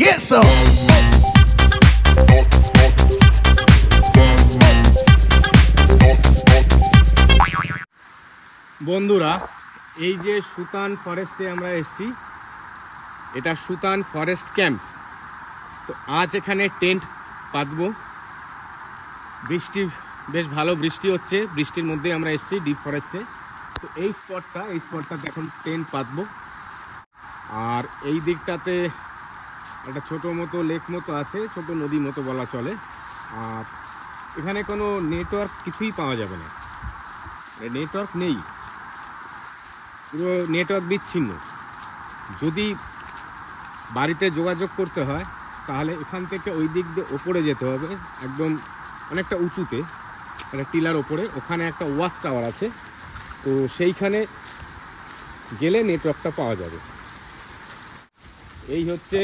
get some. বন্ধুরা, এই যে সুতান ফরেস্টে আমরা এসেছি, এটা সুতান ফরেস্ট ক্যাম্প। তো আজ এখানে টেন্ট পাতবো। বৃষ্টি, বেশ ভালো বৃষ্টি হচ্ছে, বৃষ্টির মধ্যেই আমরা এসেছি ডিপ ফরেস্টে। তো এই স্পটটাতে এখন টেন্ট পাতবো। আর এই দিকটাতে একটা ছোটো মতো লেক মতো আছে, ছোট নদী মতো বলা চলে। আর এখানে কোনো নেটওয়ার্ক কিছুই পাওয়া যাবে না, নেটওয়ার্ক নেই, পুরো নেটওয়ার্ক বিচ্ছিন্ন। যদি বাড়িতে যোগাযোগ করতে হয় তাহলে এখান থেকে ওই দিক দিয়ে ওপরে যেতে হবে, একদম অনেকটা উঁচুতে, একটা টিলার ওপরে। ওখানে একটা ওয়াচ টাওয়ার আছে, তো সেইখানে গেলে নেটওয়ার্কটা পাওয়া যাবে। এই হচ্ছে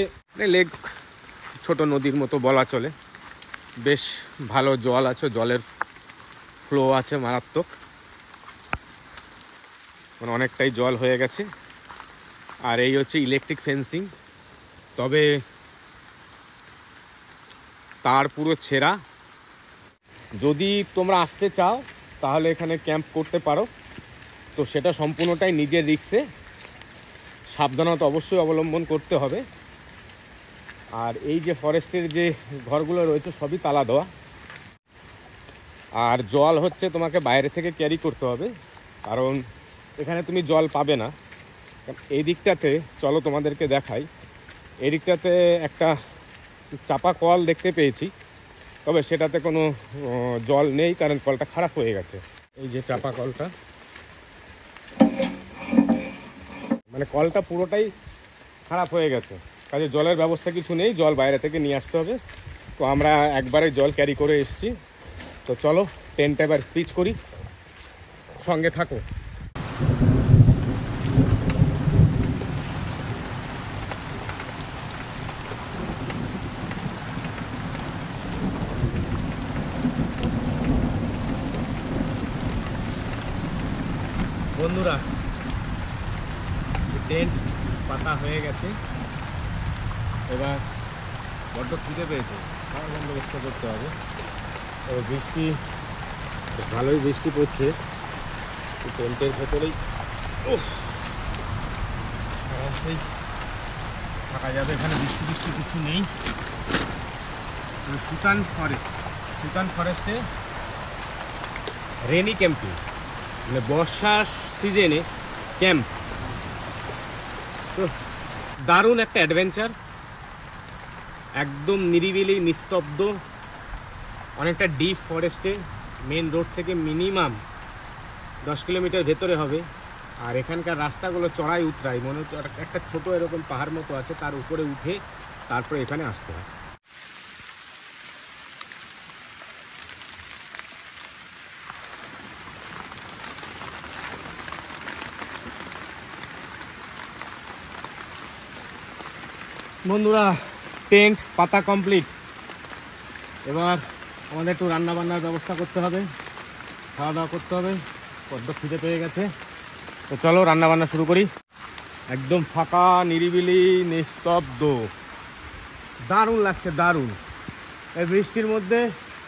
লেক, ছোট নদীর মতো বলা চলে। বেশ ভালো জল আছে, জলের ফ্লো আছে মারাত্মক, মানে অনেকটাই জল হয়ে গেছে। আর এই হচ্ছে ইলেকট্রিক ফেন্সিং, তবে তার পুরো ছেঁড়া। যদি তোমরা আসতে চাও তাহলে এখানে ক্যাম্প করতে পারো, তো সেটা সম্পূর্ণটাই নিজের রিস্কে, সাবধানতা অবশ্যই অবলম্বন করতে হবে। আর এই যে ফরেস্টের যে ঘরগুলো রয়েছে সবই তালা দেওয়া। আর জল হচ্ছে তোমাকে বাইরে থেকে ক্যারি করতে হবে, কারণ এখানে তুমি জল পাবে না। এই দিকটাতে চলো তোমাদেরকে দেখাই। এই দিকটাতে একটা চাপা কল দেখতে পেয়েছি, তবে সেটাতে কোনো জল নেই, কারণ কলটা খারাপ হয়ে গেছে। এই যে চাপা কলটা, মানে কলটা পুরোটাই খারাপ হয়ে গেছে, কাজে জলের ব্যবস্থা কিছু নেই, জল বাইরে থেকে নিয়ে আসতে হবে। তো আমরা একবারে জল ক্যারি করে এসেছি। তো চলো টেন্টটা এবার স্পিচ করি, সঙ্গে থাকো। বন্ধুরা, টেন্ট পাতা হয়ে গেছে, এবার বড্ড খিদে পেয়েছে, খাওয়ার বন্দোবস্ত করতে হবে। তো বৃষ্টি, ভালোই বৃষ্টি পড়ছে টেন্টের ভেতরেই, অবশ্যই থাকা যাবে। এখানে বৃষ্টি কিছু নেই। সুতান ফরেস্টে রেনি ক্যাম্পিং, মানে বর্ষার সিজনে ক্যাম্প। তো দারুণ একটা অ্যাডভেঞ্চার, একদম নিরিবিলি নিস্তব্ধ, অনেকটা ডিপ ফরেস্টে, মেন রোড থেকে মিনিমাম 10 কিলোমিটার ভেতরে হবে। আর এখানকার রাস্তাগুলো চড়াই উতরাই, মনে হচ্ছে একটা ছোট এরকম পাহাড় মতো আছে, তার উপরে উঠে তারপরে এখানে আসতে হয়। বন্ধুরা, টেন্ট পাতা কমপ্লিট। এবার আমাদের একটু রান্না বান্নার ব্যবস্থা করতে হবে, খাওয়া দাওয়া করতে হবে, বড্ড খিদে পেয়ে গেছে। তো চলো রান্না বান্না শুরু করি। একদম ফাঁকা, নিরিবিলি, নিস্তব্ধ, দারুণ লাগছে, দারুণ। এই বৃষ্টির মধ্যে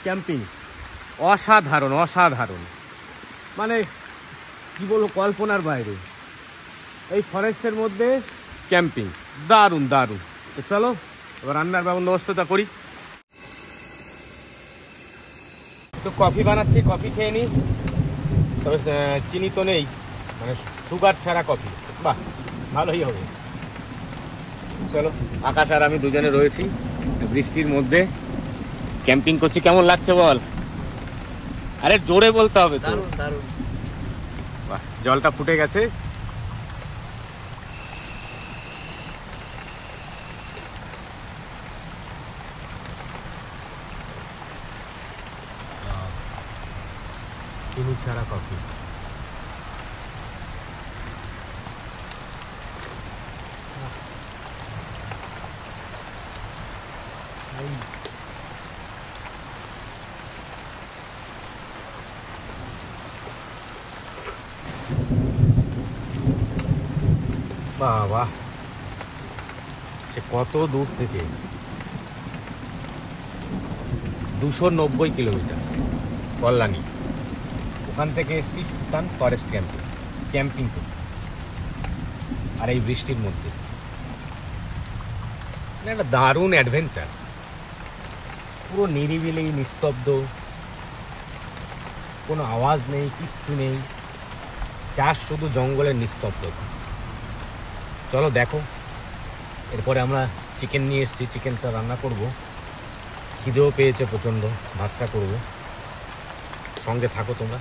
ক্যাম্পিং অসাধারণ, মানে কি বলবো, কল্পনার বাইরে। এই ফরেস্টের মধ্যে ক্যাম্পিং দারুণ। তো চলো এবার রান্নার বন্দোবস্তটা করি। তো কফি বানাচ্ছি, কফি খেয়ে নিই। তবে চিনি তো নেই, মানে সুগার ছাড়া কফি, বাহ ভালোই হবে। চলো, আকাশ আর আমি দুজনে রয়েছি বৃষ্টির মধ্যে, ক্যাম্পিং করছি। কেমন লাগছে বল? আরে জোরে বলতে হবে তো। দারুণ। বাহ, জলটা ফুটে গেছে। চিনি ছাড়া কফি। বাহ, সে কত দূর থেকে 290 কিলোমিটার কল্যাণী, ওখান থেকে এসছি সুতান ফরেস্ট ক্যাম্পিং করতে। আর এই বৃষ্টির মধ্যে একটা দারুণ অ্যাডভেঞ্চার, পুরো নিরিবিলি, নিস্তব্ধ, কোনো আওয়াজ নেই, কিচ্ছু নেই, চাষ শুধু জঙ্গলের নিস্তব্ধতা। চলো দেখো। এরপরে আমরা চিকেন নিয়ে এসেছি, চিকেনটা রান্না করব। খিদেও পেয়েছে প্রচণ্ড, ভাতটা করব। সঙ্গে থাকো তোমরা।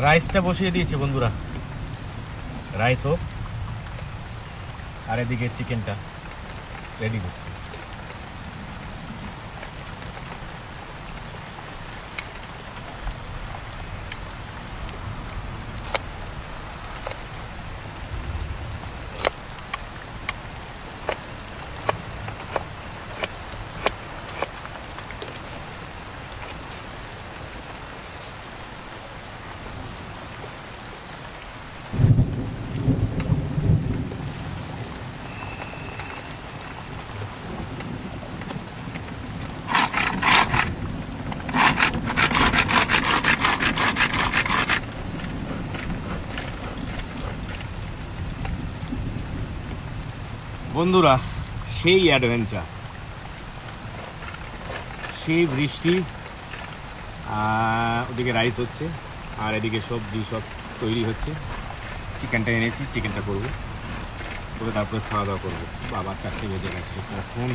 রাইসটা বসিয়ে দিয়েছি বন্ধুরা, রাইস হোক, আর এদিকে চিকেনটা রেডি করছি। বন্ধুরা, সেই অ্যাডভেঞ্চার, সেই বৃষ্টি, ওদিকে রাইস হচ্ছে আর এদিকে সবজি সব তৈরি হচ্ছে। চিকেনটা এনেছি, চিকেনটা করবো, করে তারপরে খাওয়া দাওয়া করবো। বাবা 4টে বেজে গেছে কখন।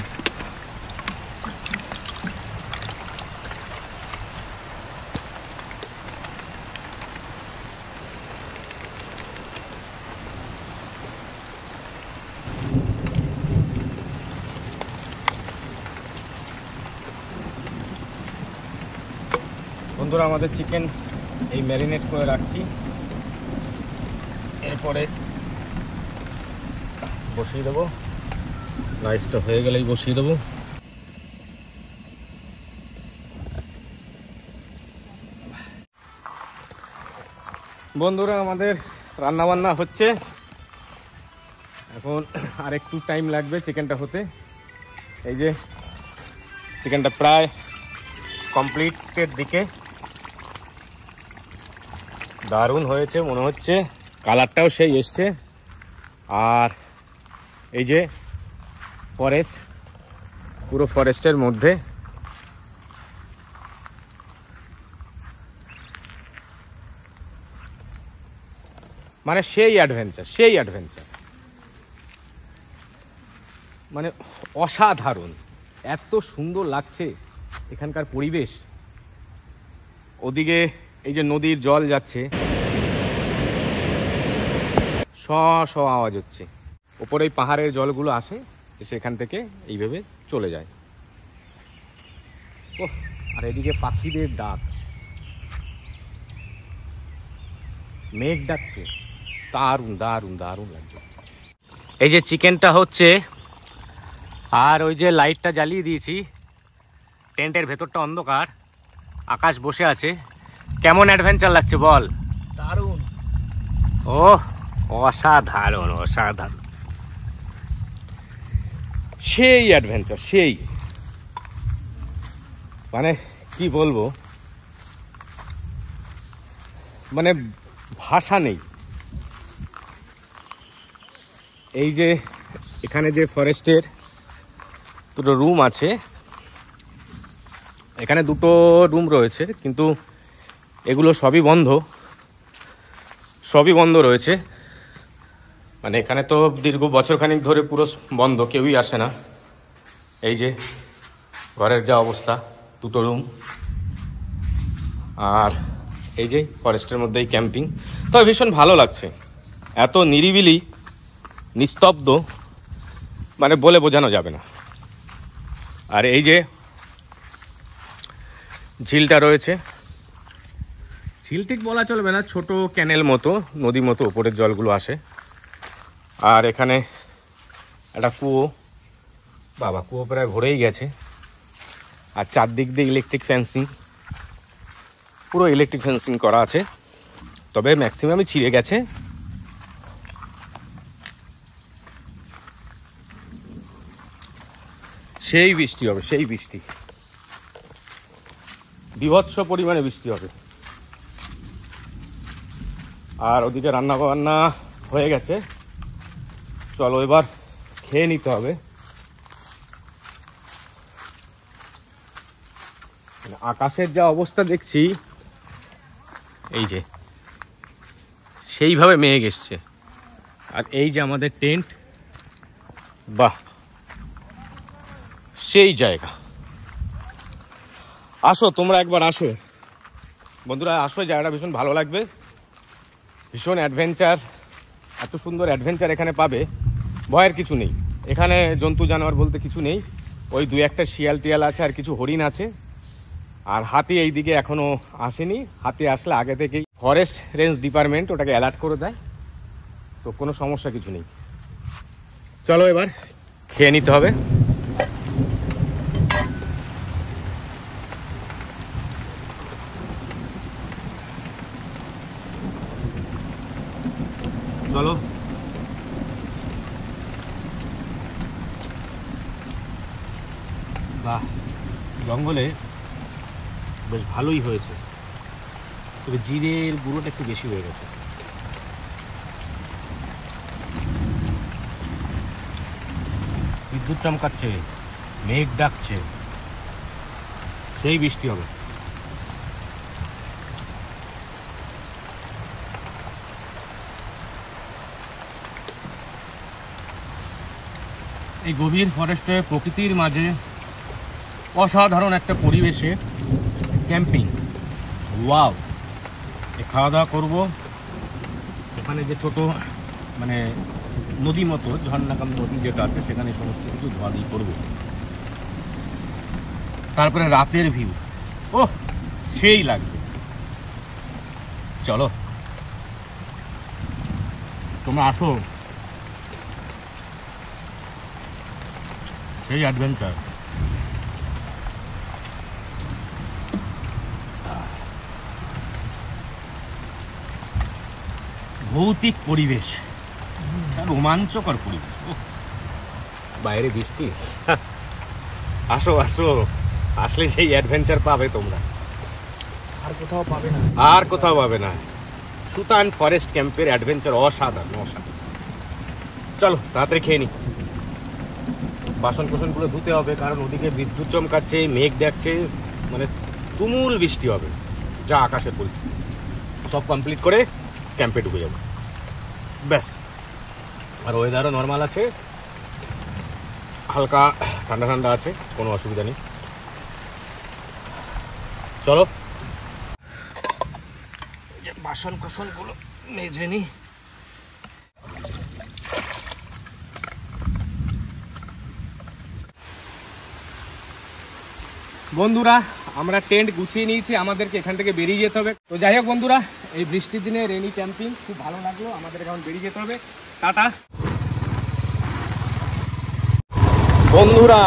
বন্ধুরা, আমাদের চিকেন এই ম্যারিনেট করে রাখছি, এরপরে বসিয়ে দেবো। রাইসটা হয়ে গেলেই বসিয়ে দেবো। বন্ধুরা, আমাদের রান্নাবান্না হচ্ছে, এখন আর একটু টাইম লাগবে চিকেনটা হতে। এই যে চিকেনটা প্রায় কমপ্লিটের দিকে, দারুণ হয়েছে মনে হচ্ছে, কালারটাও সেই এসছে। আর এই যে ফরেস্ট, পুরো ফরেস্টের মধ্যে মানে সেই অ্যাডভেঞ্চার মানে অসাধারণ, এত সুন্দর লাগছে এখানকার পরিবেশ। ওদিকে এই যে নদীর জল যাচ্ছে, শ আওয়াজ হচ্ছে। ওপরে এই পাহাড়ের জলগুলো আসে, সেখান থেকে এইভাবে চলে যায়। ওহ, আর এদিকে পাখিদের ডাক, মেঘ ডাকছে, দারুণ দারুণ দারুণ লাগছে। এই যে চিকেনটা হচ্ছে, আর ওই যে লাইটটা জ্বালিয়ে দিয়েছি, টেন্টের ভেতরটা অন্ধকার, আকাশ বসে আছে। কেমন অ্যাডভেঞ্চার লাগছে বল? দারুণ। ও অসাধারণ অসাধারণ, সেই অ্যাডভেঞ্চার, সেই মানে কি বলবো, মানে ভাষা নেই। এই যে এখানে যে ফরেস্টের দুটো রুম আছে, এখানে দুটো রুম রয়েছে, কিন্তু এগুলো সবই বন্ধ রয়েছে। মানে এখানে তো দীর্ঘ বছরখানিক ধরে পুরো বন্ধ, কেউই আসে না। এই যে ঘরের যা অবস্থা, দুটো রুম, আর এই যে ফরেস্টের মধ্যেই ক্যাম্পিং। তবে ভীষণ ভালো লাগছে, এত নিরিবিলি, নিস্তব্ধ, মানে বলে বোঝানো যাবে না। আর এই যে ঝিলটা রয়েছে, ঝিল ঠিক বলা চলবে না, ছোট ক্যানেল মতো, নদী মতো ওপরের জলগুলো আসে। আর এখানে একটা কুয়ো, বাবা কুয়ো প্রায় ভরেই গেছে। আর চারদিক দিয়ে ইলেকট্রিক ফেন্সিং, পুরো ইলেকট্রিক ফেন্সিং করা আছে, তবে ম্যাক্সিমামই ছিঁড়ে গেছে। সেই বৃষ্টি হবে, সেই বৃষ্টি, বীভৎস পরিমাণে বৃষ্টি হবে। আর ওদিকে রান্না বান্না হয়ে গেছে, চলো এবার খেয়ে নিতে হবে। আকাশের যা অবস্থা দেখছি, এই যে সেইভাবে মেঘ এসছে। আর এই যে আমাদের টেন্ট, বাহ সেই জায়গা। আসো তোমরা একবার, আসো বন্ধুরা, আসো, জায়গাটা ভীষণ ভালো লাগবে, ভীষণ অ্যাডভেঞ্চার, এত সুন্দর অ্যাডভেঞ্চার এখানে পাবে, ভয়ের কিছু নেই। এখানে জন্তু জানোয়ার বলতে কিছু নেই, ওই 2-1টা শিয়াল টিয়াল আছে, আর কিছু হরিণ আছে। আর হাতি এই দিকে এখনো আসেনি, হাতি আসলে আগে থেকেই ফরেস্ট রেঞ্জ ডিপার্টমেন্ট ওটাকে অ্যালার্ট করে দেয়, তো কোনো সমস্যা কিছু নেই। চলো এবার খেয়ে নিতে হবে। চলো, বাহ জঙ্গলে বেশ ভালোই হয়েছে, তবে জিরের গুঁড়োটা একটু বেশি হয়ে গেছে। বিদ্যুৎ চমকাচ্ছে, মেঘ ডাকছে, সেই বৃষ্টি হবে। এই গভীর ফরেস্টে প্রকৃতির মাঝে অসাধারণ একটা পরিবেশে ক্যাম্পিং, ওয়াও। খাওয়া দাওয়া করবো, ওখানে যে ছোট মানে নদী মতো ঝর্ণাকাম নদী যেটা আছে, সেখানে সমস্ত কিছু ধোয়াধুয়ি করবো। তারপরে রাতের ভিউ, ও সেই লাগবে। চলো তোমরা আসো, সেই অ্যাডভেঞ্চার। ভৌতিক পরিবেশ, রোমাঞ্চকর পরিবেশ, বাইরে বৃষ্টি। আসো আসো, আসলে সেই অ্যাডভেঞ্চার পাবে তোমরা, আর কোথাও পাবে না, আর কোথাও পাবে না। সুতান ফরেস্ট ক্যাম্পের অ্যাডভেঞ্চার অসাধারণ, অসাধারণ। চলো তাড়াতাড়ি খেয়ে নি, বাসন কোসনগুলো ধুতে হবে, কারণ ওদিকে বিদ্যুৎ চমকাচ্ছে, মেঘ ডাকছে, মানে তুমুল বৃষ্টি হবে, যা আকাশের পরিস্থিতি। সব কমপ্লিট করে ক্যাম্পে ঢুকে যাবো, ব্যাস। আর ওয়েদারও নর্মাল আছে, হালকা ঠান্ডা ঠান্ডা আছে, কোনো অসুবিধা নেই। চলো বাসন কোসনগুলো মেজে নি। বন্ধুরা আমরা টেন্ট গুছিয়ে নিয়েছি, আমাদেরকে এখান থেকে বেরিয়ে যেতে হবে। তো যাই হোক বন্ধুরা, এই বৃষ্টির দিনে রেনি ক্যাম্পিং খুব ভালো লাগলো, আমাদের এখন বেরিয়ে যেতে হবে। টাটা বন্ধুরা,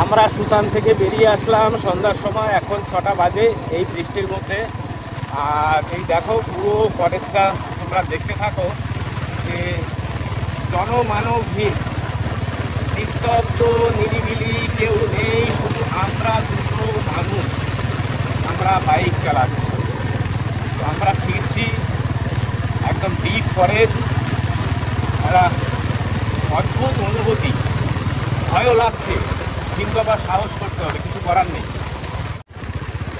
আমরা সুতান থেকে বেরিয়ে আসলাম সন্ধ্যার সময়, এখন 6টা বাজে এই বৃষ্টির মধ্যে। আর এই দেখো পুরো ফরেস্টটা তোমরা দেখতে থাকো, যে জনমানব ভিড়, নিস্তব্ধ নিরিবিলি, কেউ নেই, শুধু আমরা দুটো মানুষ, আমরা বাইক চালাচ্ছি। তো আমরা ফিরছি একদম ডিপ ফরেস্ট, একটা অদ্ভুত অনুভূতি, ভয়ও লাগছে, কিন্তু আবার সাহস করতে হবে, কিছু করার নেই।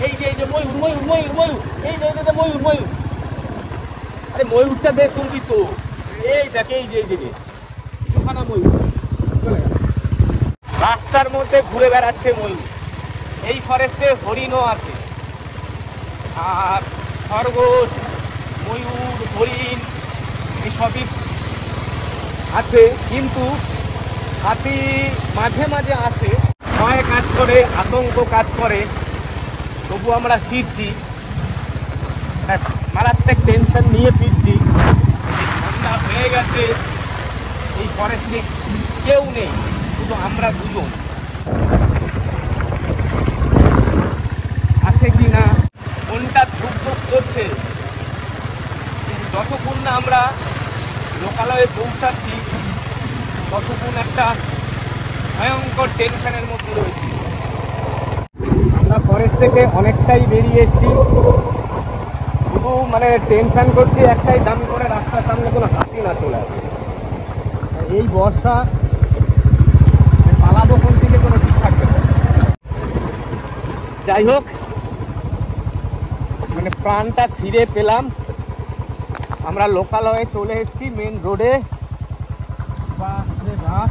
এই যে ময়ূর ময়ূর ময়ূর ময়ূর, এই যে ময়ূর ময়ূর, আরে ময়ূরটা দেখ তুলবি তো, এই দেখ, এই যে দুখানা ময়ূর রাস্তার মধ্যে ঘুরে বেড়াচ্ছে ময়ূর। এই ফরেস্টে হরিণও আছে, আর খরগোশ, ময়ূর, হরিণ এসবই আছে, কিন্তু হাতি মাঝে মাঝে আসে, ভয় কাজ করে, আতঙ্ক কাজ করে। তবু আমরা ফিরছি, মারাত্মক টেনশন নিয়ে ফিরছি। সন্ধ্যা হয়ে গেছে, এই ফরেস্টে কেউ নেই, শুধু আমরা দুজন। আছে কি না মনটা ধুক ধুক করছে। যতক্ষণ না আমরা লোকালয়ে পৌঁছাচ্ছি ততক্ষণ একটা ভয়ঙ্কর টেনশনের মধ্যে রয়েছি। আমরা ফরেস্ট থেকে অনেকটাই বেরিয়ে এসেছি, শুধু মানে টেনশন করছি একটাই, দামি করে রাস্তার সামনে কোনো হাতি না চলে আসে। এই বর্ষা পালাবো কোন থেকে কোনো ঠিক থাকবে না। যাই হোক, মানে প্রাণটা ফিরে পেলাম। আমরা লোকালয়ে চলে এসেছি, মেন রোডে। বাপরে বাপ,